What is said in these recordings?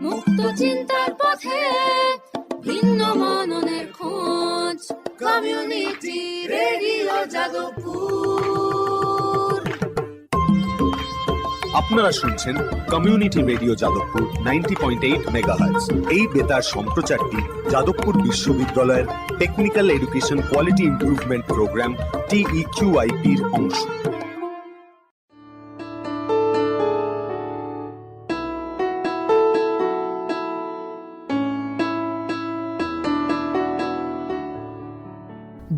মুক্ত চিন্তার পথে ভিন্ন মননের খোঁজ, কমিউনিটি রেডিও যাদবপুর। আপনারা শুনছেন কমিউনিটি রেডিও যাদবপুর 90.8 মেগাহার্টজ। এই বেতার সম্প্রচারটি যাদবপুর বিশ্ববিদ্যালয়ের technical education quality improvement programme TEQIP-র অংশ।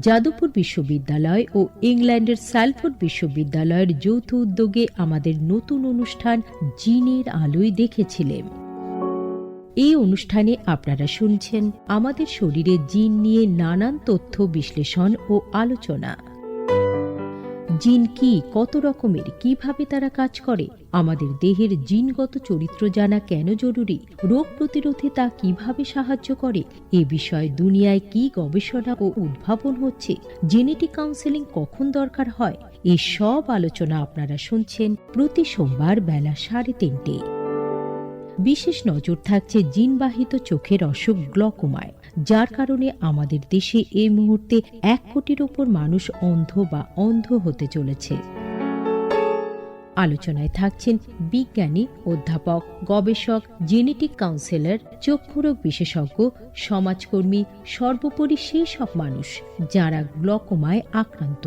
যাদবপুর বিশ্ববিদ্যালয় ও ইংল্যান্ডের স্যালফোর্ড বিশ্ববিদ্যালয়ের যৌথ উদ্যোগে আমাদের নতুন অনুষ্ঠান জিনের আলোয় দেখেছিলেন। এই অনুষ্ঠানে আপনারা শুনছেন আমাদের শরীরে জিন নিয়ে নানান তথ্য বিশ্লেষণ ও আলোচনা। জিন কি, কত রকমের, কিভাবে তারা কাজ করে, আমাদের দেহের জিনগত চরিত্র জানা কেন জরুরি, রোগ প্রতিরোধে তা কিভাবে সাহায্য করে, এ বিষয়ে দুনিয়ায় কি গবেষণা ও উদ্ভাবন হচ্ছে, জেনেটিক কাউন্সেলিং কখন দরকার হয়, এই সব আলোচনা আপনারা শুনছেন প্রতি সোমবার বেলা 3:30। বিশেষ নজর থাকছে জিনবাহিত চোখের অসুখ গ্লকোমায়, যার কারণে আমাদের দেশে এই মুহূর্তে 1 কোটির উপর মানুষ অন্ধ বা অন্ধ হতে চলেছে। আলোচনায় থাকছেন বিজ্ঞানী, অধ্যাপক, গবেষক, জেনেটিক কাউন্সেলর, চক্ষুরোগ বিশেষজ্ঞ, সমাজকর্মী, সর্বোপরি সেই সব মানুষ যারা গ্লকোমায় আক্রান্ত।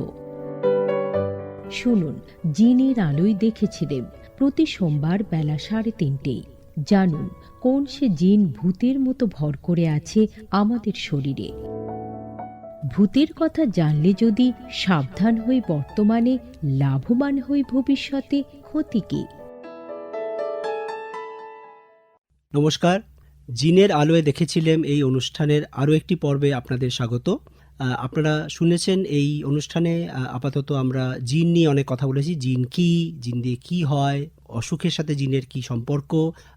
শুনুন জিনের আলোয় দেখেছিলেন প্রতি সোমবার বেলা 3:30। জানুন কোন সে জিন ভূতের মতো ভর করে আছে আমাদের শরীরে। ভূতের কথা জানলে যদি সাবধান হই বর্তমানে, লাভবান হই ভবিষ্যতে, ক্ষতি কি? নমস্কার, জিনের আলোয় দেখেছিলেন এই অনুষ্ঠানের আরও একটি পর্বে আপনাদের স্বাগত। আপনারা শুনেছেন এই অনুষ্ঠানে আপাতত আমরা জিন নিয়ে অনেক কথা বলেছি। জিন কি, জিন দিয়ে কি হয়, অসুখের সাথে জিনের কি সম্পর্ক।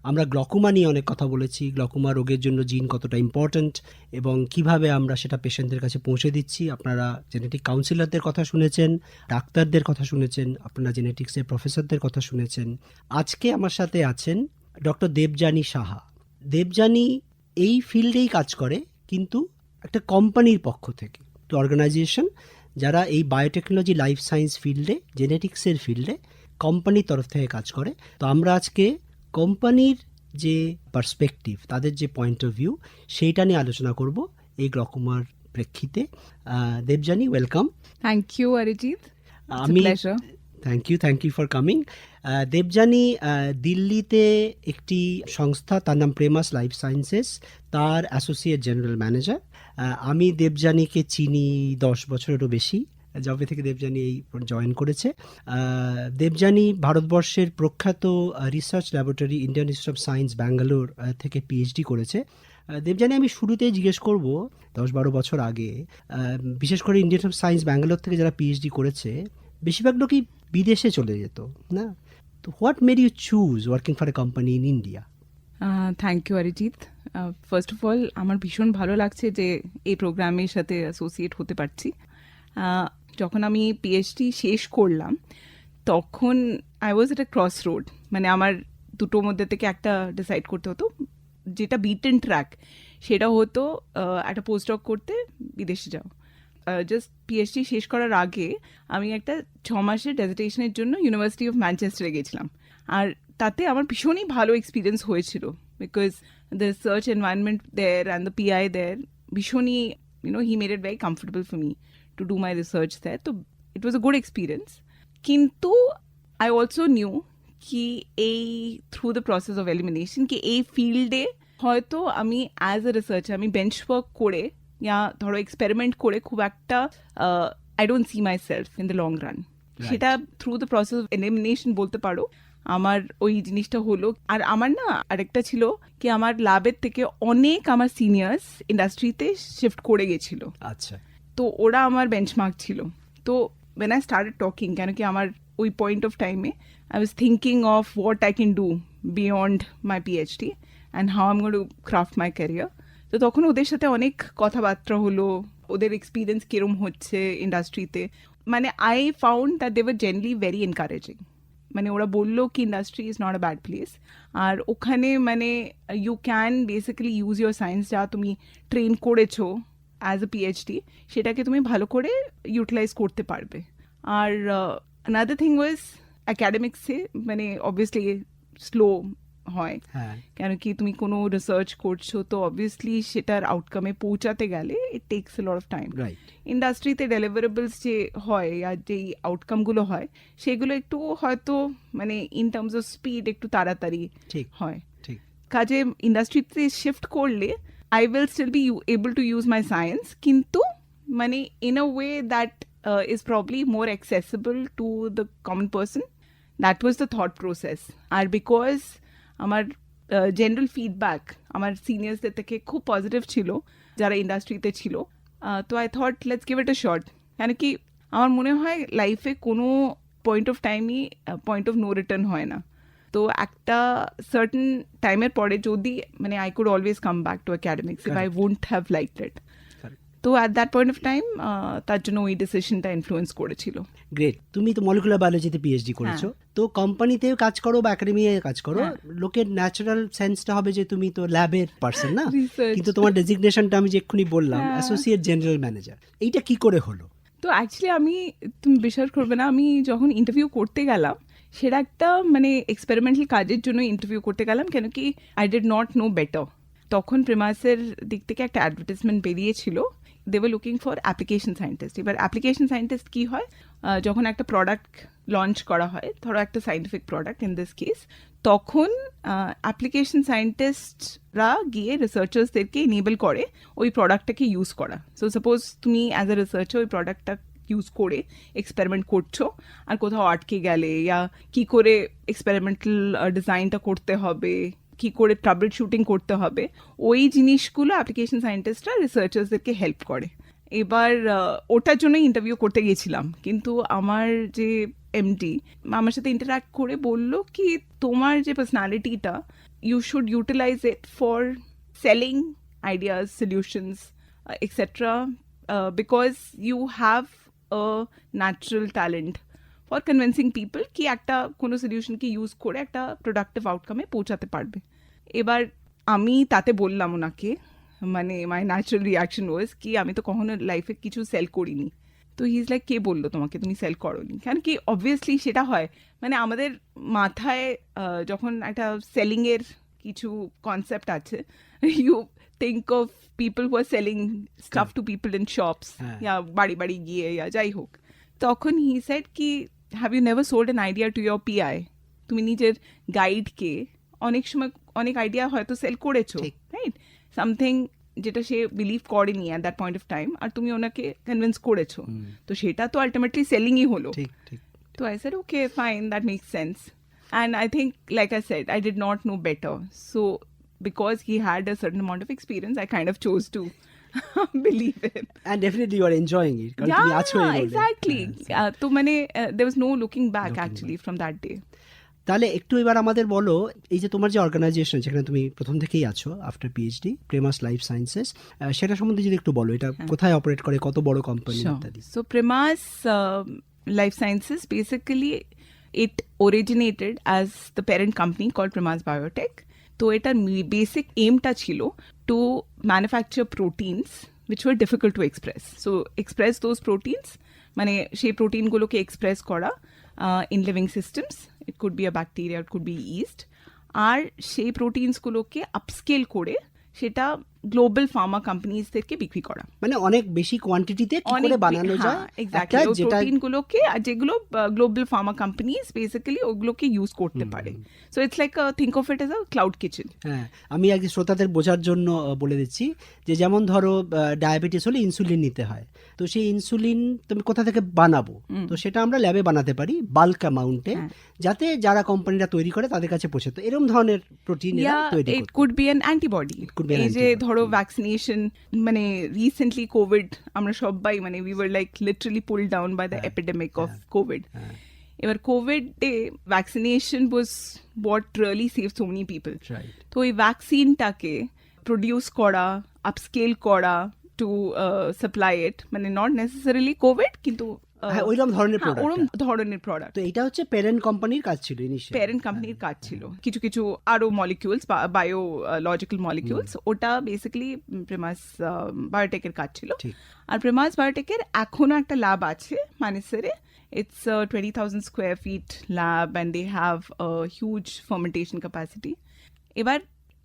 আমরা গ্লকোমা নিয়ে অনেক কথা বলেছি, গ্লকোমা রোগের জন্য জিন কতটা ইম্পর্ট্যান্ট এবং কিভাবে আমরা সেটা পেশেন্টদের কাছে পৌঁছে দিচ্ছি। আপনারা জেনেটিক কাউন্সিলরদের কথা শুনেছেন, ডাক্তারদের কথা শুনেছেন, আপনারা জেনেটিক্সের প্রফেসরদের কথা শুনেছেন। আজকে আমার সাথে আছেন ডক্টর দেবযানী সাহা। দেবযানী এই ফিল্ডেই কাজ করে, কিন্তু একটা কোম্পানির পক্ষ থেকে, একটা অর্গানাইজেশন যারা এই বায়োটেকনোলজি, লাইফ সায়েন্স ফিল্ডে, জেনেটিক্সের ফিল্ডে কোম্পানির তরফ থেকে কাজ করে। তো আমরা আজকে কোম্পানির যে পার্সপেক্টিভ, তাদের যে পয়েন্ট অফ ভিউ, সেইটা নিয়ে আলোচনা করব এই গ্লকোমার প্রেক্ষিতে। Debjani, welcome. Thank you Arijit, thank you for coming. Debjani দিল্লিতে একটি সংস্থা, তার নাম প্রেমাস লাইফ সায়েন্সেস, তার অ্যাসোসিয়েট জেনারেল ম্যানেজার। আমি দেবযানীকে চিনি 10 বছরেরও বেশি, যবে থেকে দেবযানী এই জয়েন করেছে। দেবযানী ভারতবর্ষের প্রখ্যাত research laboratory Indian institute of science Bangalore থেকে PhD করেছে। দেবযানী, আমি শুরুতেই জিজ্ঞেস করব, 10-12 বছর আগে বিশেষ করে Indian institute of science Bangalore থেকে যারা PhD করেছে বেশিরভাগ লোকই বিদেশে চলে যেত না, তো what made you choose working for a company in India? Thank you Arijit. First of all, আমার ভীষণ ভালো লাগছে যে এই প্রোগ্রামের সাথে অ্যাসোসিয়েট হতে পারছি। যখন আমি PhD শেষ করলাম তখন I was at A cross road, মানে আমার দুটোর মধ্যে থেকে একটা ডিসাইড করতে হতো। যেটা বিটেন ট্র্যাক সেটা হতো একটা পোস্টডক করতে বিদেশে যাও। জাস্ট PhD শেষ করার আগে আমি একটা 6 মাসের ডেজার্টেশনের জন্য ইউনিভার্সিটি অফ ম্যানচেস্টারে গেছিলাম, আর তাতে আমার ভীষণই ভালো এক্সপিরিয়েন্স হয়েছিল, because the research environment there and the PI there ভীষণই, he made it very comfortable for me to do my research there. তো it was a good experience. কিন্তু আই অলসো নিউ কি এই through the process of elimination কি এই ফিল্ডে হয়তো আমি অ্যাজ এ রিসার্চার আমি বেঞ্চ ওয়ার্ক করে ইয়া ধরো এক্সপেরিমেন্ট করে খুব একটা I don't see myself in the long run. সেটা through the process of elimination বলতে পারো আমার ওই জিনিসটা হলো। আর আমার না আরেকটা ছিল কি আমার ল্যাবের থেকে অনেক আমার সিনিয়র্স ইন্ডাস্ট্রিতে শিফট করে গেছিল। আচ্ছা, তো ওরা আমার বেঞ্চমার্ক ছিল। তো when I started talking, কেন কি আমার ওই পয়েন্ট অফ টাইমে I was thinking of what I can do beyond my PhD and how I'm going to craft my career. তো তখন ওদের সাথে অনেক কথাবার্তা হলো, ওদের এক্সপিরিয়েন্স কিরম হচ্ছে ইন্ডাস্ট্রিতে। মানে I found that they were generally very encouraging. মানে ওরা বললো কি industry is not a bad place, আর ওখানে মানে you can basically use your science যা তুমি ট্রেন করেছো অ্যাজ এ পিএইচডি, সেটাকে তুমি ভালো করে ইউটিলাইজ করতে পারবে। আর another থিং ওয়াজ অ্যাকাডেমিক্সে মানে অবভিয়াসলি স্লো হয়, হ্যাঁ কেন কি তুমি কোনো রিসার্চ করছো তো অবভিয়াসলি সেটার আউটকামে পৌঁছাতে গেলে ইট tax A lot of time. Right ইন্ডাস্ট্রিতে ডেলিভারেবলস যে হয় আর যেই আউটকামগুলো হয় সেগুলো একটু হয়তো মানে ইন টার্মস অফ স্পিড একটু তাড়াতাড়ি ঠিক হয়। ঠিক কাজে ইন্ডাস্ট্রিতে শিফট করলে I will still be able to use my science, কিন্তু মানে in a way that is probably more accessible to the common person. That was the thought process. আর বিকজ আমার জেনারেল ফিডব্যাক আমার সিনিয়র্সদের থেকে খুব পজিটিভ ছিল যারা ইন্ডাস্ট্রিতে ছিল, তো I thought let's give it a shot. কেন কি আমার মনে হয় লাইফে কোনো পয়েন্ট অফ টাইমই পয়েন্ট অফ নো রিটার্ন হয় না, তো একটা সার্টেন টাইমের পরে যদি মানে I could always come back to academics if I won't have liked it. তো at that point of time তার জন্য ওই ডিসিশনটা ইনফ্লুয়েন্স করেছিল। গ্রেট। তুমি তো মলিকুলার বায়োলজিতে পিএইচডি করেছো, তো কোম্পানিতেও কাজ করো বা একাডেমিয়ায় কাজ করো, লোকের ন্যাচারাল সেন্সটা হবে যে তুমি তো ল্যাবের পার্সন না, Research. কিন্তু তোমার ডেজিগনেশনটা আমি যে এক্ষুনি বললাম অ্যাসোসিয়েট জেনারেল ম্যানেজার, এইটা কি করে হলো? তো অ্যাকচুয়ালি আমি, তুমি বিশ্বাস করবে না, আমি যখন ইন্টারভিউ করতে গেলাম সেটা একটা মানে এক্সপেরিমেন্টাল কাজের জন্য ইন্টারভিউ করতে গেলাম, কেন কি I did not know better. তখন প্রিমাসের দিক থেকে একটা অ্যাডভার্টাইজমেন্ট বেরিয়েছিল, they were looking for application scientist. এবার অ্যাপ্লিকেশন সায়েন্টিস্ট কি হয়, যখন একটা প্রোডাক্ট লঞ্চ করা হয়, ধরো একটা scientific product in this case, তখন অ্যাপ্লিকেশন সায়েন্টিস্টরা গিয়ে রিসার্চার্সদেরকে ইনেবল করে ওই প্রোডাক্টটাকে ইউজ করা। সো সাপোজ তুমি অ্যাজ এ রিসার্চার ওই প্রোডাক্টটা ইউজ করে এক্সপেরিমেন্ট করছো, আর কোথাও আটকে গেলে ইয়া কি করে এক্সপেরিমেন্টাল ডিজাইনটা করতে হবে, কি করে ট্রাবল শুটিং করতে হবে, ওই জিনিসগুলো অ্যাপ্লিকেশন সায়েন্টিস্টরা রিসার্চার্সদেরকে হেল্প করে। এবার ওটার জন্যই ইন্টারভিউ করতে গিয়েছিলাম, কিন্তু আমার যে এমডি আমার সাথে ইন্টারাক্ট করে বলল কি তোমার যে পার্সোনালিটিটা you should utilise it for selling ideas, solutions etcetera, because you have a natural talent for convincing people কি একটা কোনো সলিউশনকে ইউজ করে একটা প্রোডাক্টিভ আউটকামে পৌঁছাতে পারবে। এবার আমি তাতে বললাম ওনাকে, মানে মাই ন্যাচারাল রিয়াকশন ওয়াজ কি আমি তো কখনো লাইফে কিছু সেল করিনি। তো হি ইজ লাইক কে বললো তোমাকে তুমি সেল করোনি? কেন কি অবভিয়াসলি সেটা হয়, মানে আমাদের মাথায় যখন একটা সেলিংয়ের কিছু কনসেপ্ট আছে, you think of people who are selling stuff to people in shops, ইয়া বাড়ি বাড়ি গিয়ে ইয়া যাই হোক। তখন হি সেড কি have you never sold an idea to your PI? তুমি নিজের গাইডকে অনেক সময় অনেক আইডিয়া হয়তো সেল করেছো, রাইট, সামথিং যেটা সে বিলিভ করেনি at that point of time, আর তুমি ওনাকে কনভিন্স করেছো, তো সেটা তো আলটিমেটলি সেলিংই হলো। ঠিক ঠিক। তো I said okay fine, that makes sense. And I think like I said I did not know better, so because he had a certain amount of experience, I kind of chose to believe him. And definitely you are enjoying it, কারণ তুমি আছো এই রোলে। exactly. তো মানে there was no looking back actually from that day. তাহলে একটু এবার আমাদের বলো, এই যে তোমার যে অর্গানাইজেশন যেখানে তুমি প্রথম থেকেই আছো আফটার পিএইচডি, প্রেমাস লাইফ সায়েন্সেস, সেটা সম্বন্ধে যদি একটু বলো, এটা কোথায় অপারেট করে, কত বড় কোম্পানি ইত্যাদি। So Premas Life Sciences, basically it originated as the parent company called Premas Biotech. তো এটার বেসিক এইমটা ছিল two manufacture proteins which were difficult to express. So express those proteins, মানে সেই প্রোটিনগুলোকে এক্সপ্রেস করা in living systems. It could be a bacteria, it could be yeast. আর সেই প্রোটিনসগুলোকে upscale করে সেটা global Pharma কোম্পানিজদেরকে বিক্রি করা, মানে অনেক বেশি কোয়ান্টিটিতে কি করে বানানো যায় এক্স্যাক্টলি ওই প্রোটিনগুলোকে, আর যেগুলো গ্লোবাল ফার্মা কোম্পানিজ বেসিক্যালি ওগুলোকে ইউজ করতে পারে। So it's like think of it as a cloud kitchen. হ্যাঁ, আমি আগে শ্রোতাদের বোঝার জন্য বলে দিচ্ছি যে যেমন ধরো ডায়াবেটিস হলে ইনসুলিন নিতে হয়, তো সেই ইনসুলিন তুমি কোথা থেকে বানাবো, তো সেটা আমরা ল্যাবে বানাতে পারি বাল্ক অ্যামাউন্টে, যাতে যারা কোম্পানিরা তৈরি করে তাদের কাছে পৌঁছে। তো এরকম ধরনের প্রোটিন তৈরি করতে, ইট কুড বি অ্যান অ্যান্টিবডি। এই যে ধরো ভ্যাকসিনেশন, মানে রিসেন্টলি কোভিড, আমরা সবাই মানে we were like literally pulled down by the epidemic of Covid. এবার কোভিডে vaccination was what really save so many people. তো ওই ভ্যাকসিনটাকে প্রডিউস করা, আপস্কেল করা টু সাপ্লাই ইট, মানে নট নেসেসারিলি কোভিড, কিন্তু হ্যাঁ ওইরকম ধরনের হ্যাঁ, ওরম প্রোডাক্ট। ধরনের প্রোডাক্ট তো এটা হচ্ছে প্যারেন্ট কোম্পানির কাজ ছিল ইনিশিয়াল। প্যারেন্ট কোম্পানির কাজ ছিল। কিছু কিছু আরো মলিকিউলস, বায়োলজিক্যাল মলিকিউলস, ওটা বেসিক্যালি প্রেমাস বায়োটেকের কাজ ছিল। ঠিক। আর প্রেমাস বায়োটেকের এখনো একটা ল্যাব আছে মানেসরে। It's a 20,000 square feet lab and they have a huge fermentation capacity. এবার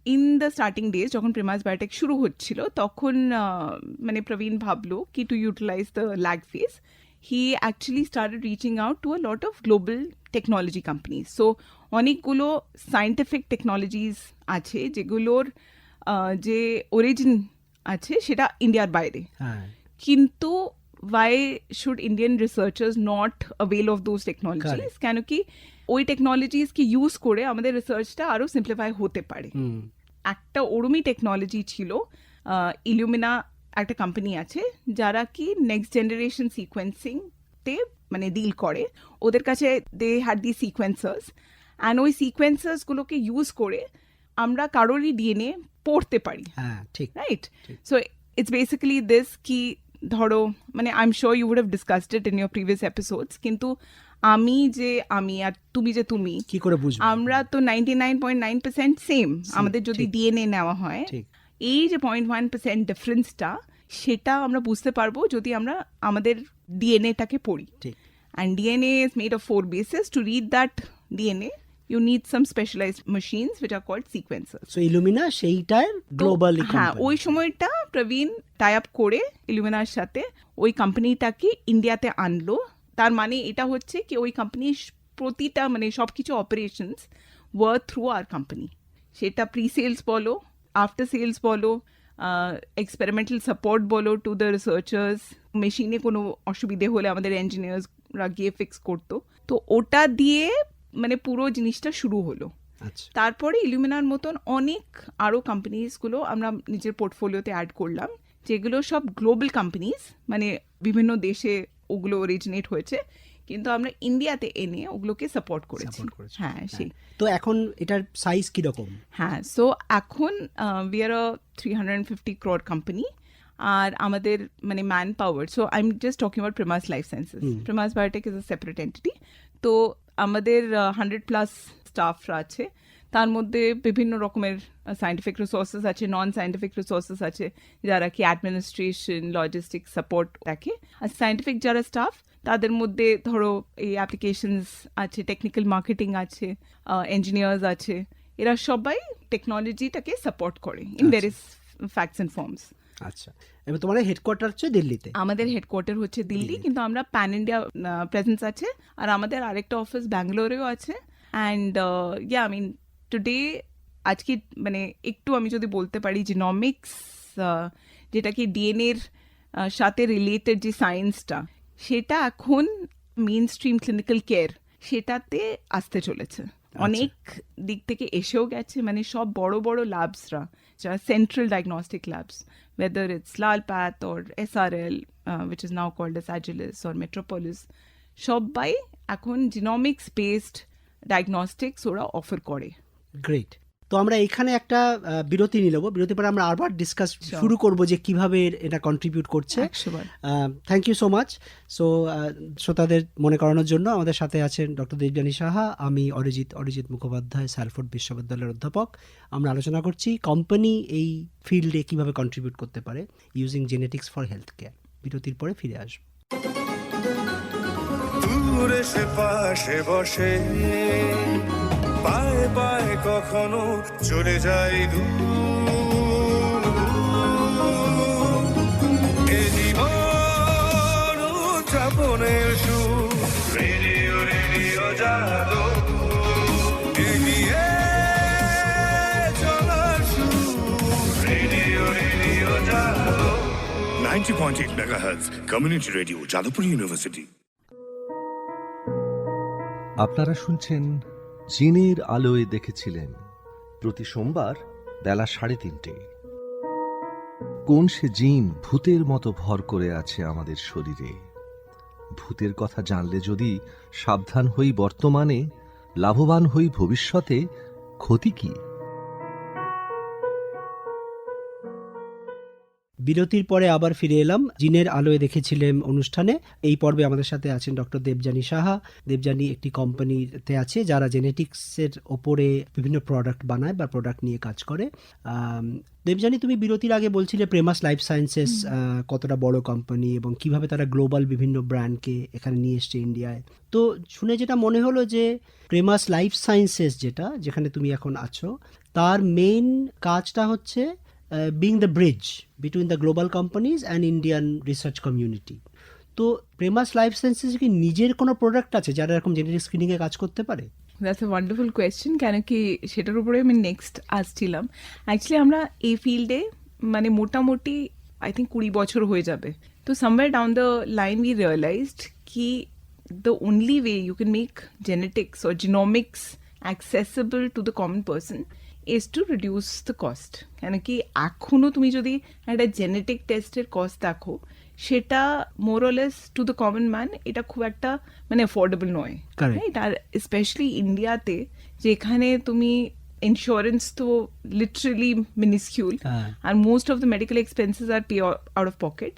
ইন দ্য স্টার্টিং ডেজ যখন প্রেমাস বায়োটেক শুরু হচ্ছিল তখন মানে প্রবীণ ভাবলো কি to utilize the lag phase, he actually started reaching out to a lot of global technology companies. So অনেকগুলো scientific technologies আছে যেগুলোর যে অরিজিন আছে সেটা ইন্ডিয়ার বাইরে, হ্যাঁ কিন্তু why should Indian researchers not avail of those technologies? Correct. কেন কি ওই টেকনোলজিস কি ইউজ করে আমাদের রিসার্চটা আরো সিম্পলিফাই হতে পারে। একটা ওরমি টেকনোলজি ছিল, ইলুমিনা একটা কোম্পানি আছে যারা কি নেক্সট জেনারেশন সিকোয়েন্সিং তে মানে ডিল করে। ওদের কাছে দে হ্যাড দি সিকোয়েন্সার্স অ্যান্ড ওই সিকোয়েন্সার্স গুলোকে ইউজ করে আমরা কারোরই ডিএনএ পড়তে পারি, হ্যাঁ ঠিক। Right? So it's basically this কি ধরো মানে I am sure you would have discussed it in your previous episodes, কিন্তু আমি আর তুমি যে তুমি, কি করে বুঝবো? আমরা তো 99.9% সেম আমাদের যদি ঠিক। ডিএনএ নেওয়া হয়। ঠিক। এই যে 0.1% ডিফারেন্সটা সেটা আমরা বুঝতে পারবো যদি আমরা আমাদের ডিএনএটাকে পড়ি। ঠিক। And DNA is made of 4 bases. To read that DNA, you need some specialized machines which are called sequencers. So Illumina সেইটার গ্লোবালি হ্যাঁ, ওই সময়টা প্রবীণ টাই আপ করে ইলুমিনার সাথে ওই কোম্পানিটাকে ইন্ডিয়াতে আনলো। তার মানে এটা হচ্ছে কি ওই কোম্পানির প্রতিটা মানে সবকিছু অপারেশনস ওয়ার থ্রু আর কোম্পানি। সেটা প্রি সেলস বলো, আফটার সেলস বলো, এক্সপেরিমেন্টাল সাপোর্ট বলো টু দ্য রিসার্চার্স, মেশিনে কোনো অসুবিধে হলে আমাদের ইঞ্জিনিয়ার্সরা গিয়ে ফিক্স করতো। তো ওটা দিয়ে মানে পুরো জিনিসটা শুরু হলো। আচ্ছা। তারপরে ইলুমিনার মতন অনেক আরও কোম্পানিজগুলো আমরা নিজের পোর্টফোলিওতে অ্যাড করলাম, যেগুলো সব গ্লোবাল কোম্পানিজ, মানে বিভিন্ন দেশে ওগুলো অরিজিনেট হয়েছে, কিন্তু আমরা ইন্ডিয়াতে এনে ওগুলোকে সাপোর্ট করেছি। হ্যাঁ সেই। তো এখন এটার সাইজ কিরকম? হ্যাঁ, সো এখন we are a 350 crore company. আর আমাদের মানে man power, so I am just talking about Premas life Sciences, Premas Biotech is a separate entity. তো আমাদের 100+ স্টাফরা আছে, তার মধ্যে বিভিন্ন রকমের সায়েন্টিফিক রিসোর্সেস আছে, নন সায়েন্টিফিক রিসোর্সেস আছে যারা কি অ্যাডমিনিস্ট্রেশন, লজিস্টিক সাপোর্ট দেখে। আর সায়েন্টিফিক যারা স্টাফ তাদের মধ্যে ধরো এই অ্যাপ্লিকেশনস আছে, টেকনিক্যাল মার্কেটিং আছে, ইঞ্জিনিয়ার্স আছে, এরা সবাই টেকনোলজিটাকে সাপোর্ট করে in various facts and forms. আচ্ছা, এবার তোমার হেডকোয়ার্টার হচ্ছে দিল্লিতে? আমাদের হেডকোয়ার্টার হচ্ছে দিল্লি, কিন্তু আমরা প্যান ইন্ডিয়া প্রেজেন্স আছে। আর আমাদের আরেকটা অফিস ব্যাঙ্গালোরেও আছে। অ্যান্ড আই মিন টুডে আজকে মানে একটু আমি যদি বলতে পারি জিনোমিক্স, যেটা কি ডিএনএর সাথে রিলেটেড যে সায়েন্সটা, সেটা এখন মেইন স্ট্রিম ক্লিনিক্যাল কেয়ার সেটাতে আসতে চলেছে। অনেক দিক থেকে এসেও গেছে, মানে সব বড় বড় ল্যাবসরা যারা central diagnostic labs, whether it's Lalpath or SRL, which is now called as Agilus or Metropolis, সবাই এখন জিনোমিক্স বেসড ডায়াগনস্টিক্স ওরা অফার করে। গ্রেট। তো আমরা এখানে একটা বিরতি নিয়ে নেবো, বিরতির পরে আমরা আবার ডিসকাস শুরু করব যে কিভাবে এটা কন্ট্রিবিউট করছে। Thank you so much. So শ্রোতাদের মনে করানোর জন্য আমাদের সাথে আছেন ডক্টর দেবযানী সাহা, আমি অরিজিৎ মুখোপাধ্যায়, স্যালফোর্ড বিশ্ববিদ্যালয়ের অধ্যাপক। আমরা আলোচনা করছি কোম্পানি এই ফিল্ডে কিভাবে কন্ট্রিবিউট করতে পারে using genetics for health care. বিরতির পরে ফিরে আসবো। দূরে সে পাশে বসে পায়ে পায়ে কখনো চলে যায় জীবন উদযাপনের সুর, রেডিও রেডিও জাদু এগিয়ে চলার সুর, রেডিও রেডিও জাদু 90.8 megahertz community radio, Jadavpur university. আপনারা শুনছেন জিনের আলোয় দেখেছিলেন, প্রতি সোমবার বেলা 3:30। কোন সে জিন ভূতের মতো ভর করে আছে আমাদের শরীরে? ভূতের কথা জানলে যদি সাবধান হই বর্তমানে, লাভবান হই ভবিষ্যতে, ক্ষতি কি? বিরতির পরে আবার ফিরে এলাম জিনের আলোয় দেখেছিলেন অনুষ্ঠানে। এই পর্বে আমাদের সাথে আছেন ডক্টর দেবযানী সাহা। দেবযানী একটি কোম্পানিতে আছে যারা জেনেটিক্সের ওপরে বিভিন্ন প্রোডাক্ট বানায় বা প্রোডাক্ট নিয়ে কাজ করে। দেবযানী, তুমি বিরতির আগে বলছিলে প্রেমাস লাইফ সায়েন্সেস কতটা বড় কোম্পানি এবং কিভাবে তারা গ্লোবাল বিভিন্ন ব্র্যান্ডকে এখানে নিয়ে এসছে ইন্ডিয়ায়। তো শুনে যেটা মনে হলো যে প্রেমাস লাইফ সায়েন্সেস যেখানে তুমি এখন আছো, তার মেইন কাজটা হচ্ছে being the bridge between the global companies and Indian research community. তো প্রেমাস লাইফ সায়েন্সেস কি নিজের কোনো প্রোডাক্ট আছে যারা এরকম জেনেটিক স্ক্রিনিং এ কাজ করতে পারে? দ্যাটস এ ওয়ান্ডারফুল কোয়েশ্চেন, কেন কি সেটার উপরে আমি নেক্সট আসছিলাম। অ্যাকচুয়ালি আমরা এই ফিল্ডে মানে মোটামুটি আই থিঙ্ক 20 বছর হয়ে যাবে। তো somewhere down the line we realised কি the only way you can make genetics or genomics accessible to the common person is to reduce the cost. কেন কি এখনও তুমি যদি একটা জেনেটিক টেস্টের কস্ট দেখো, সেটা মোরলেস টু দ্য কমন ম্যান এটা খুব একটা মানে অ্যাফোর্ডেবল নয়, রাইট? আর স্পেশালি ইন্ডিয়াতে যেখানে তুমি ইন্স্যুরেন্স তো লিটারালি মিনিস্কিউল, আর most of the medical expenses are pay out of pocket,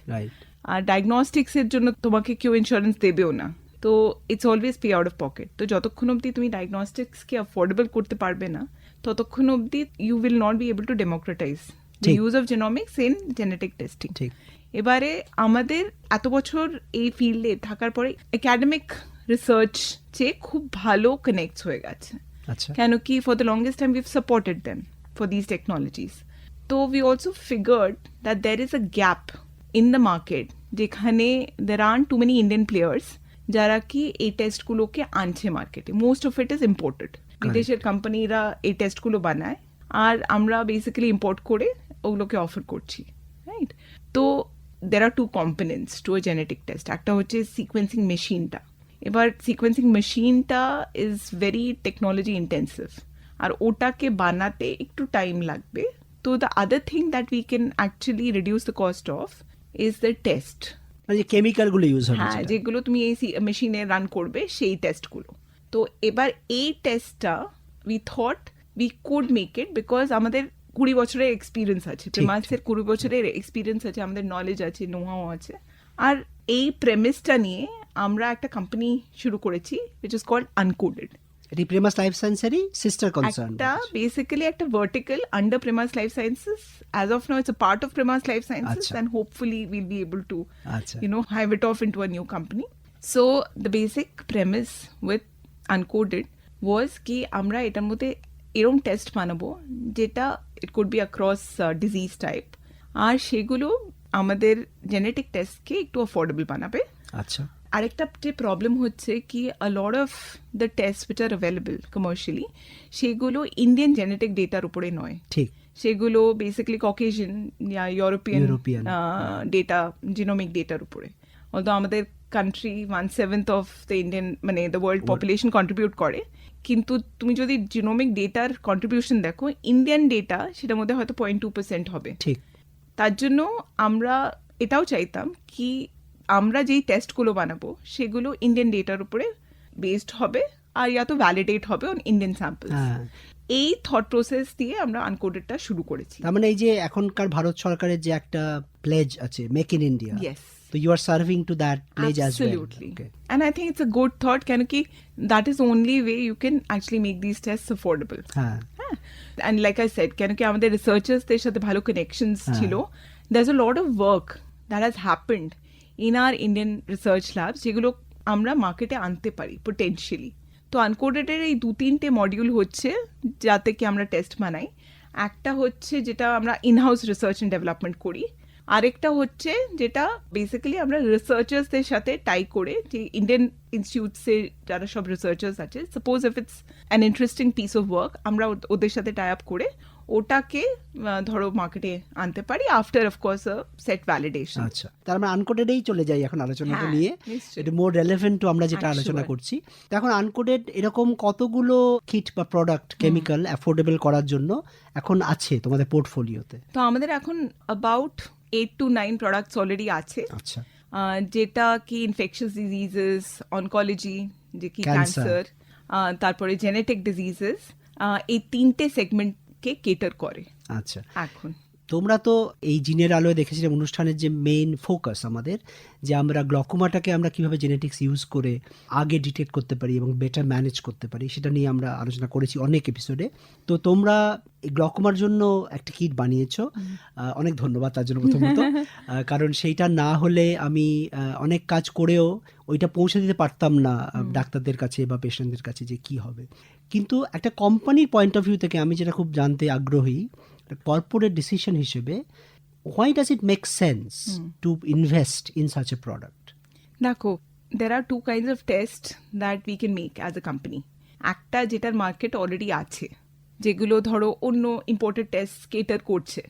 আর ডায়াগনস্টিক্সের জন্য তোমাকে কেউ ইন্স্যুরেন্স দেবেও না। তো it's always pay out of pocket. তো যতক্ষণ অবধি তুমি ডায়াগনস্টিক্সকে অ্যাফোর্ডেবল করতে পারবে না, ততক্ষণ অবধি you will not be able to democratise the use of genomics in genetic testing. এবারে আমাদের এত বছর এই ফিল্ডে থাকার পরে একাডেমিক রিসার্চ চেয়ে খুব ভালো কানেক্ট হয়ে গেছে। কেন কি for the longest time we've supported them for this technologies. তো we also figured that there is a gap in the market, যেখানে there aren't too many Indian players যারা কি এই টেস্টগুলোকে আনছে মার্কেটে। Most of it is imported, বিদেশের কোম্পানিরা এই টেস্টগুলো বানায় আর আমরা বেসিক্যালি ইম্পোর্ট করে ওগুলোকে অফার করছি, রাইট? তো দের আর two components two a genetic test. একটা হচ্ছে সিকোয়েন্সিং মেশিনটা। এবার সিকোয়েন্সিং মেশিনটা ইজ ভেরি টেকনোলজি ইন্টেন্সিভ, আর ওটাকে বানাতে একটু টাইম লাগবে। তো the other thing that we can actually reduce the cost of is the test, মানে কেমিক্যালগুলো ইউজ হবে, হ্যাঁ, যেগুলো তুমি এই মেশিনে রান করবে সেই টেস্টগুলো। তো এবার এই টেস্টটা we thought we could make it because আমাদের 20 বছরের এক্সপিরিয়েন্স আছে, প্রেমাসের 20 বছরের এক্সপিরিয়েন্স আছে, আমাদের নলেজ আছে, নোহাও আছে। আর এই প্রেমিসটা নিয়ে আমরা একটা কোম্পানি শুরু করেছি which is called Uncoded. এটি প্রেমাস লাইফ সায়েন্সেরই সিস্টার কনসার্ন। একটা বেসিক্যালি একটা vertical under Premas life Sciences. As of now it's a part of Premas Life Sciences, and hopefully we'll be able to hive it off into a new company. So the basic premise with Uncoded was কি আমরা এটার মধ্যে এরকম test বানাবো যেটা it could be across disease type, আর সেগুলো আমাদের genetic টেস্টকে একটু অ্যাফোর্ডেবল বানাবে। আচ্ছা, আরেকটা যে প্রবলেম হচ্ছে কি a lot of the tests which are available commercially সেগুলো ইন্ডিয়ান জেনেটিক ডেটার উপরে নয়, ঠিক, সেগুলো বেসিক্যালি ককেশিয়ান या ইউরোপিয়ান ডেটা, জিনোমিক ডেটার উপরে। although আমাদের কান্ট্রি 1/7 অফ দ্য ইন্ডিয়ান মানে দ্য ওয়ার্ল্ড পপুলেশন কন্ট্রিবিউট করে, কিন্তু তুমি যদি জিনোমিক ডেটার কন্ট্রিবিউশন দেখো, ইন্ডিয়ান ডেটা সেটার মধ্যে হয়তো 0.2% হবে। ঠিক, তার জন্য আমরা এটাও চাইতাম কি আমরা যেই টেস্টগুলো বানাবো সেগুলো ইন্ডিয়ান ডেটার উপরে বেসড হবে আর তো ভ্যালিডেট হবে অন ইন্ডিয়ান স্যাম্পলস। এই থট প্রসেস দিয়ে আমরা আনকোডেডটা শুরু করেছি। তার মানে এই যে এখনকার ভারত সরকারের যে একটা প্লেজ আছে make in India, yes, so you are serving to that pledge as well. Absolutely. Okay. And I think it's a good thought, Kanuki. That is the only way you can actually make these tests affordable. And like I said, Kanuki, আমাদের researchers দের সাথে ভালো connections ছিল. There's a lot of work that has happened in our Indian research labs যেগুলো আমরা মার্কেটে আনতে পারি potentially. তো আনকোডেডের এই 2-3টে মডিউল হচ্ছে যাতে কি আমরা টেস্ট বানাই। একটা হচ্ছে যেটা আমরা ইনহাউস রিসার্চ অ্যান্ড ডেভেলপমেন্ট করি, আরেকটা হচ্ছে যেটা বেসিক্যালি আমরা রিসার্চার্সদের সাথে টাই করে, যে ইন্ডিয়ান ইনস্টিটিউটসের যারা সব রিসার্চার্স আছে, suppose if it's an interesting piece of work, আমরা ওদের সাথে টাই আপ করে ওটাকে ধরো মার্কেটে আনতে পারি আফটার অফকোর্স সেট ভ্যালিডেশন। আচ্ছা, তার মানে আনকোডেডেই চলে যাই এখন আলোচনাটা নিয়ে, এটা মোর রেলেভেন্ট টু আমরা যেটা আলোচনা করছি। এখন আনকোডেড এরকম কতগুলো কিট বা প্রোডাক্ট কেমিক্যাল অ্যাফোর্ডেবল করার জন্য এখন আছে তোমাদের পোর্টফোলিওতে? তো আমাদের এখন অ্যাবাউট 8 to 9 প্রোডাক্টস অলরেডি আছে। আচ্ছা, যেটা কি ইনফেকশাস ডিজিজেস, অনকোলজি, যে কি ক্যান্সার, তারপরে জেনেটিক ডিজিজেস, এই 3টে সেগমেন্টকে কেটার করে। আচ্ছা, এখন তোমরা তো এই জিনের আলোয় দেখেছিলাম অনুষ্ঠানের যে মেইন ফোকাস আমাদের, যে আমরা গ্লকোমাটাকে আমরা কিভাবে জেনেটিক্স ইউজ করে আগে ডিটেক্ট করতে পারি এবং বেটার ম্যানেজ করতে পারি, সেটা নিয়ে আমরা আলোচনা করেছি অনেক এপিসোডে। তো তোমরা এই গ্লকোমার জন্য একটা কিট বানিয়েছো, অনেক ধন্যবাদ তার জন্য প্রথমত। কারণ সেইটা না হলে আমি অনেক কাজ করেও ওইটা পৌঁছে দিতে পারতাম না ডাক্তারদের কাছে বা পেশেন্টদের কাছে যে কি হবে। কিন্তু একটা কোম্পানির পয়েন্ট অফ ভিউ থেকে আমি যেটা খুব জানতে আগ্রহী, কর্পোরেট ডিসিশন হিসেবে why does it make sense to invest in such a product? দেখো, there are two kinds of tests that we can make as a company. একটা যেটার মার্কেট অলরেডি আছে, যেগুলো ধরো অন্য ইম্পোর্টেড টেস্ট কেটার করছে,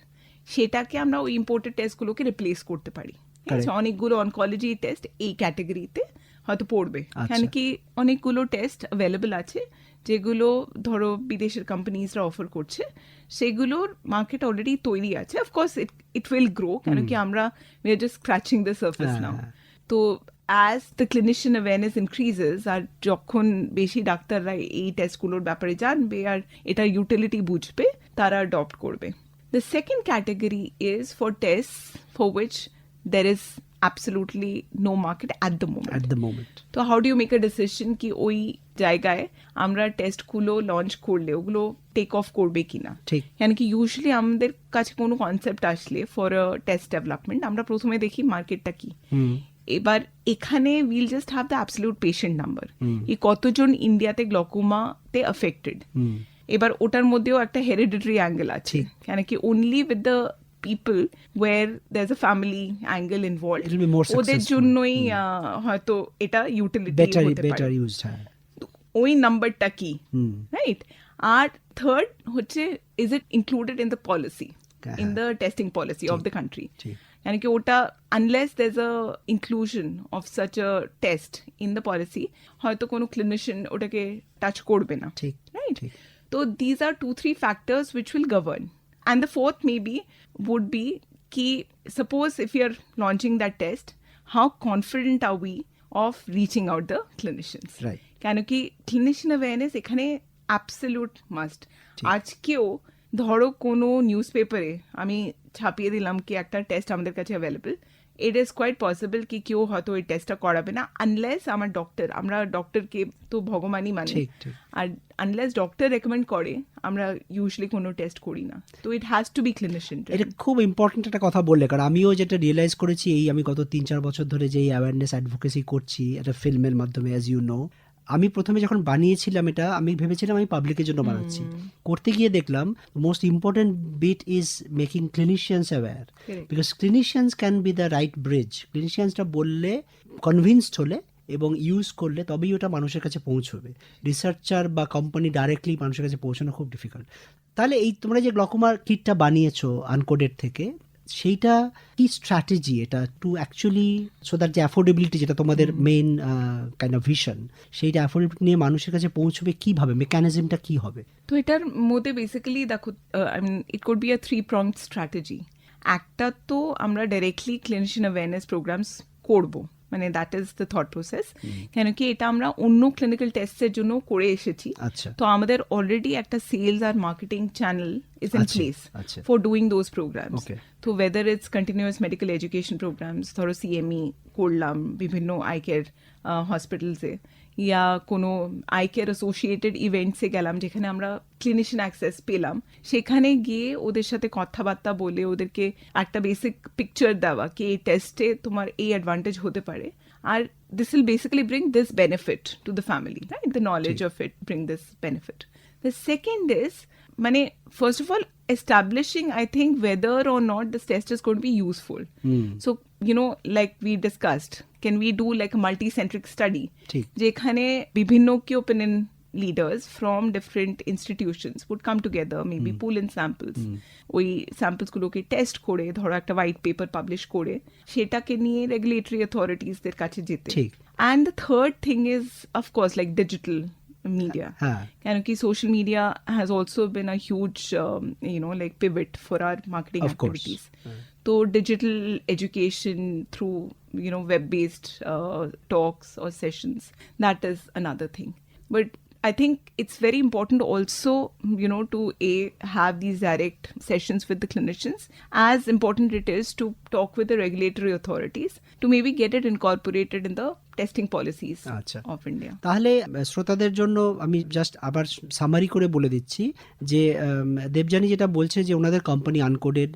সেটাকে আমরা ওই ইম্পোর্টেড টেস্টগুলোকে রিপ্লেস করতে পারি। ঠিক আছে, অনেকগুলো অনকোলজি টেস্ট এই ক্যাটাগরিতে হয়তো পড়বে, কেন কি অনেকগুলো টেস্ট অ্যাভেলেবল আছে যেগুলো ধরো বিদেশের কোম্পানিজরা অফার করছে, সেগুলোর মার্কেট অলরেডি তৈরি আছে। অফকোর্স ইট উইল গ্রো, কেন কি আমরা we are just scratching the surface now. তো as the clinician awareness increases, আর যখন বেশি ডাক্তাররা এই টেস্টগুলোর ব্যাপারে জানবে আর এটার ইউটিলিটি বুঝবে, তারা অ্যাডপ্ট করবে। The second category is for test for which there is absolutely no market at the moment. তো how do you make a decision কি ওই জায়গায় আমরা টেস্টগুলো লঞ্চ করলে ওগুলো টেক অফ করবে কিনা? ঠিক, কেন কি ইউজুয়ালি আমাদের কাছে কোনো কনসেপ্ট আসলে ফর আ টেস্ট ডেভেলপমেন্ট আমরা প্রথমে দেখি মার্কেটটা কি। এবার এখানে will just have the absolute patient number, এই কতজন ইন্ডিয়াতে গ্লকোমাতে অ্যাফেক্টেড। এবার ওটার মধ্যেও একটা হেরিডিটারি অ্যাঙ্গেল আছে, কেন কি only with the people where there's a family angle involved, it will be more successful. ওদের জন্যই হয়তো এটা ইউটিলিটি হতে পারে। ওই নাম্বারটা কি, রাইট? আর থার্ড হচ্ছে, is it included in the policy, in the testing policy of the country? यानी कि ওটা unless there's a inclusion of such a test in the policy, হয়তো কোনো clinician ওটাকে টাচ করবে না, right? So these are 2-3 factors which will govern. And the fourth maybe would be ki, suppose if we are launching that test, how confident are we of reaching out the clinicians? Right. কেন কি clinician awareness এখানে absolute must. আজকেও ধরো কোনো news পেপারে আমি ছাপিয়ে দিলাম কি একটা টেস্ট আমাদের কাছে available, it is quite possible কি কেউ হয়তো ওই টেস্টটা করাবে না আনলেস আমার ডক্টর, আমরা ডক্টরকে তো ভগবানই মানি, আর আনলেস ডক্টর রেকমেন্ড করে আমরা ইউজুয়ালি কোনো টেস্ট করি না। তো it has to be clinician. এটা খুব ইম্পর্টেন্ট একটা কথা বললে, কারণ আমিও যেটা রিয়েলাইজ করেছি, এই আমি গত 3-4 বছর ধরে যে অ্যাওয়ারনেস অ্যাডভোকেসি করছি একটা ফিল্মের মাধ্যমে, অ্যাজ ইউ নো, আমি প্রথমে যখন বানিয়েছিলাম এটা আমি ভেবেছিলাম আমি পাবলিকের জন্য বানাচ্ছি, করতে গিয়ে দেখলাম most important bit is making clinicians aware, because clinicians can be the right bridge. ক্লিনিশিয়ানসটা বললে, কনভিন্সড হলে এবং ইউজ করলে তবেই ওটা মানুষের কাছে পৌঁছবে। রিসার্চার বা কোম্পানি ডাইরেক্টলি মানুষের কাছে পৌঁছানো খুব ডিফিকাল্ট। তাহলে এই তোমরা যে গ্লকোমার কিটটা বানিয়েছো আনকোডেড থেকে, সেইটা কি স্ট্র্যাটেজি এটা টু অ্যাকচুয়ালি সো দ্যাট যে অ্যাফোর্ডেবিলিটি, যেটা তোমাদের মেইন কাইন্ড অফ ভিশন, সেইটা অ্যাফোর্ডেবিলিটি নিয়ে মানুষের কাছে পৌঁছবে কিভাবে, মেকানিজমটা কি হবে? তো এটার মধ্যে বেসিক্যালি দেখো, I mean it could be a 3-pronged strategy. একটা তো আমরা ডাইরেক্টলি ক্লিনিশিয়ান অ্যাওয়ারনেস প্রোগ্রামস করবো, মানে that is the thought process. কেন কি এটা আমরা অন্য ক্লিনিক্যাল টেস্টের জন্য করে এসেছি, তো আমাদের অলরেডি একটা সেলস আর marketing channel is in place for doing those programmes. তো whether it's continuous medical education programmes, ধরো সিএমই করলাম বিভিন্ন আই কেয়ার হসপিটালসে, ইয়া কোনো আই কেয়ার অ্যাসোসিয়েটেড ইভেন্টসে গেলাম যেখানে আমরা ক্লিনিশিয়ান অ্যাক্সেস পেলাম, সেখানে গিয়ে ওদের সাথে কথাবার্তা বলে ওদেরকে একটা বেসিক পিকচার দেওয়া কি এই টেস্টে তোমার এই অ্যাডভান্টেজ হতে পারে, আর this will basically bring this benefit to the family, right? The knowledge of it bring this benefit. The second is, mane, first of all, establishing, I think, whether or not this test is going to be useful. So, you know, like we discussed, can we do like a multi-centric study? যেখানে বিভিন্ন কি opinion leaders from different institutions would come together, maybe pull in samples. ওই samples গুলোকে test করে ধরো একটা white paper publish করে সেটাকে নিয়ে রেগুলেটরি অথরিটিসদের কাছে যেতে। And the third thing is of course like digital media. Kind of social media has also been a huge, like pivot for our marketing activities. So digital education through, web-based talks or sessions, that is another thing. But I think it's very important also, to have these direct sessions with the clinicians. As important it is to talk with the regulatory authorities to maybe get it incorporated in the testing policies আচ্ছা। of India. তাহলে শ্রোতাদের জন্য আমি just আবার summary করে বলে দিচ্ছি যে দেবযানী যেটা বলছে যে ওনাদের কোম্পানি আনকোডেড,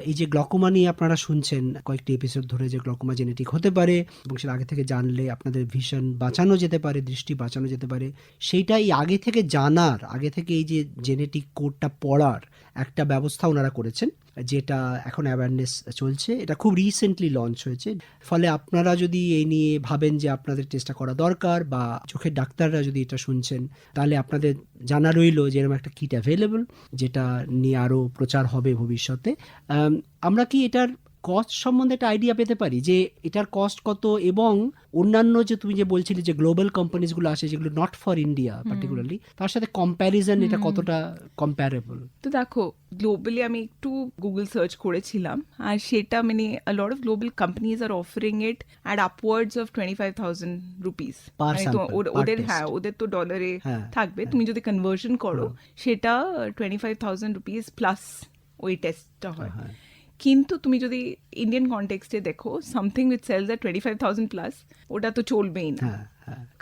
এই যে গ্লকোমা নিয়ে আপনারা শুনছেন কয়েকটি এপিসোড ধরে যে গ্লকোমা জেনেটিক হতে পারে এবং সেটা আগে থেকে জানলে আপনাদের ভিশন বাঁচানো যেতে পারে, দৃষ্টি বাঁচানো যেতে পারে, সেইটাই আগে থেকে জানার, আগে থেকে এই যে জেনেটিক কোডটা পড়ার একটা ব্যবস্থা ওনারা করেছেন, যেটা এখন অ্যাওয়ারনেস চলছে। এটা খুব রিসেন্টলি লঞ্চ হয়েছে। ফলে আপনারা যদি এই নিয়ে ভাবেন যে আপনাদের টেস্টটা করা দরকার, বা চোখের ডাক্তাররা যদি এটা শুনছেন, তাহলে আপনাদের জানা রইল যে এরকম একটা কিট অ্যাভেলেবল, যেটা নিয়ে আরও প্রচার হবে ভবিষ্যতে। আমরা কি এটার কস্ট সম্বন্ধে একটা আইডিয়া পেতে পারি যে এটার কস্ট কত, এবং অন্যান্য যে তুমি যে বলছিলে যে গ্লোবাল কোম্পানিজগুলো আসে যেগুলো নট ফর ইন্ডিয়া পার্টিকুলারলি, তার সাথে কম্প্যারিজন এটা কতটা কম্প্যারেবল? তো দেখো, গ্লোবালি আমি একটু গুগল সার্চ করেছিলাম, আর সেটা মানে a lot of global companies are offering it at upwards of 25,000 rupees Per মানে তো sample, per ওদের test. ওদের তো ডলারে হ্যাঁ, থাকবে, তুমি যদি কনভার্সন করো সেটা 25,000 rupees প্লাস ওই টেস্টটা হয়। কিন্তু তুমি যদি ইন্ডিয়ান কনটেক্সটে দেখো, something which sells at 25,000 plus, ওটা তো চলবেই না।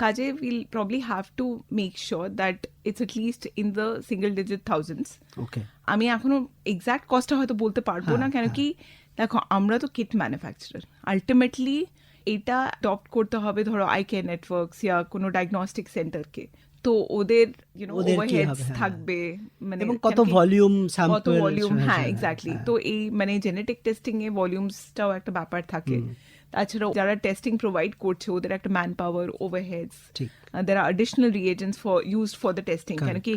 কাজে will probably have to make sure that it's at least in the single digit thousands. Okay, আমি এখনো এক্সাক্ট কস্টটা হয়তো বলতে পারবো না, কেন কি দেখো আমরা তো কিট ম্যানুফ্যাকচারার, আলটিমেটলি এটা অ্যাডপ্ট করতে হবে ধরো আই কেয়ার নেটওয়ার্কস ইয়া কোনো ডায়াগনস্টিক সেন্টারকে, তো ওদের ওভারহেডস থাকবে, মানে এবং কত ভলিউম কত ভলিউম, হ্যাঁ এক্স্যাক্টলি। তো এই মানে জেনেটিক টেস্টিং এ ভলিউমসটাও একটা ব্যাপার থাকে। তাছাড়া যারা টেস্টিং প্রোভাইড করছে ওদের একটা man power, overheads, there are additional reagents used for the testing, কেন কি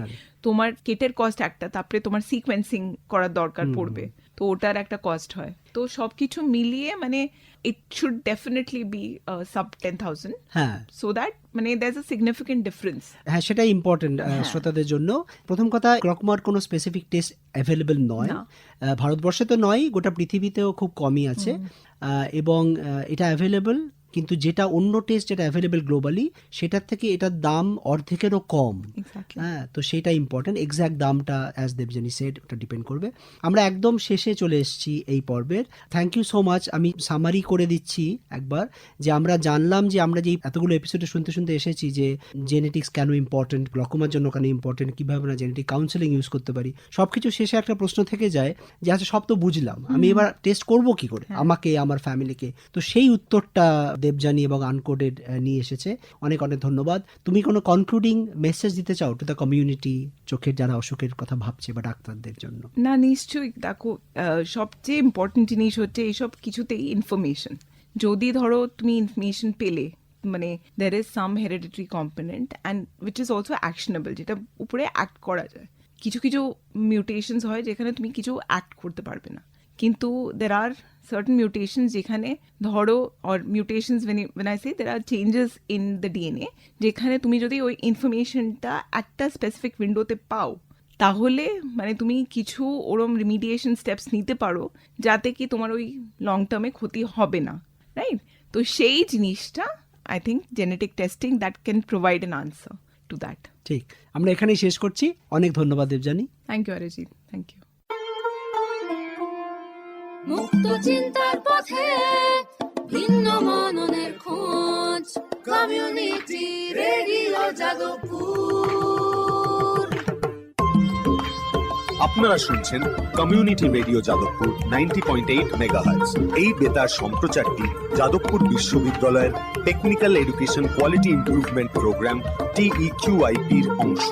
তোমার কিটের কস্ট একটা, তারপরে তোমার সিকোয়েন্সিং করার দরকার পড়বে, তো ওটার একটা কস্ট হয়। তো সবকিছু মিলিয়ে মানে it should definitely be sub 10,000, so that মানে there's a significant difference. হ্যাঁ, সেটাই ইম্পর্টেন্ট শ্রোতাদের জন্য। প্রথম কথা, গ্লকোমার কোনো স্পেসিফিক টেস্ট অ্যাভেলেবল নয়, ভারতবর্ষে তো নয়, গোটা পৃথিবীতেও খুব কমই আছে, এবং এটা অ্যাভেলেবল, কিন্তু যেটা অন্য টেস্ট যেটা অ্যাভেলেবল গ্লোবালি, সেটার থেকে এটার দাম অর্ধেকেরও কম। হ্যাঁ, তো সেটা ইম্পর্টেন্ট। এক্স্যাক্ট দামটা অ্যাজ দেবযানী সেড, ওটা ডিপেন্ড করবে। আমরা একদম শেষে চলে এসেছি এই পর্বের। Thank you so much. আমি সামারি করে দিচ্ছি একবার, যে আমরা জানলাম যে আমরা যে এতগুলো এপিসোডে শুনতে শুনতে এসেছি যে জেনেটিক্স কেন ইম্পর্টেন্ট, গ্লকোমার জন্য কেন ইম্পর্টেন্ট, কীভাবে আমরা জেনেটিক কাউন্সেলিং ইউজ করতে পারি, সব কিছু শেষে একটা প্রশ্ন থেকে যায় যে আচ্ছা সব তো বুঝলাম, আমি এবার টেস্ট করবো কি করে আমাকে, আমার ফ্যামিলিকে? তো সেই উত্তরটা দেবযানী এবং আনকোডেড নিয়ে এসেছে। অনেক অনেক ধন্যবাদ। তুমি কোনো কনক্লুডিং মেসেজ দিতে চাও টু দ্য কমিউনিটি, চোখের যারা অসুখের কথা ভাবছে বা ডাক্তারদের জন্য? না, নিশ্চয়ই। দেখো, সবচেয়ে ইম্পর্টেন্ট জিনিস হচ্ছে এইসব কিছুতেই ইনফরমেশন। যদি ধরো তুমি ইনফরমেশন পেলে, মানে there is some hereditary component and which is also actionable, যেটা উপরে অ্যাক্ট করা যায়। কিছু কিছু মিউটেশনস হয় যেখানে তুমি কিছু অ্যাক্ট করতে পারবে না, কিন্তু there are certain mutations যেখানে ধরো, or mutations when I say there are changes in the DNA, যেখানে তুমি যদি ওই ইনফরমেশনটা একটা স্পেসিফিক উইন্ডোতে পাও, তাহলে মানে তুমি কিছু ওরম রিমিডিয়েশন স্টেপস নিতে পারো যাতে কি তোমার ওই লং টার্মে ক্ষতি হবে না, রাইট? তো সেই জিনিসটা I think genetic testing that can provide an answer to that. ঠিক, আমরা এখানেই শেষ করছি। অনেক ধন্যবাদ Debjani. Thank you Arijit, thank you. মুক্ত চিন্তার পথে ভিন্ন মননের খোঁজ, কমিউনিটি রেডিও যাদবপুর। আপনারা শুনছেন কমিউনিটি রেডিও যাদবপুর 90.8 মেগাহার্টজ। এই বেতার সম্প্রচারটি যাদবপুর বিশ্ববিদ্যালয়ের technical education quality improvement programme TEQIP-র অংশ।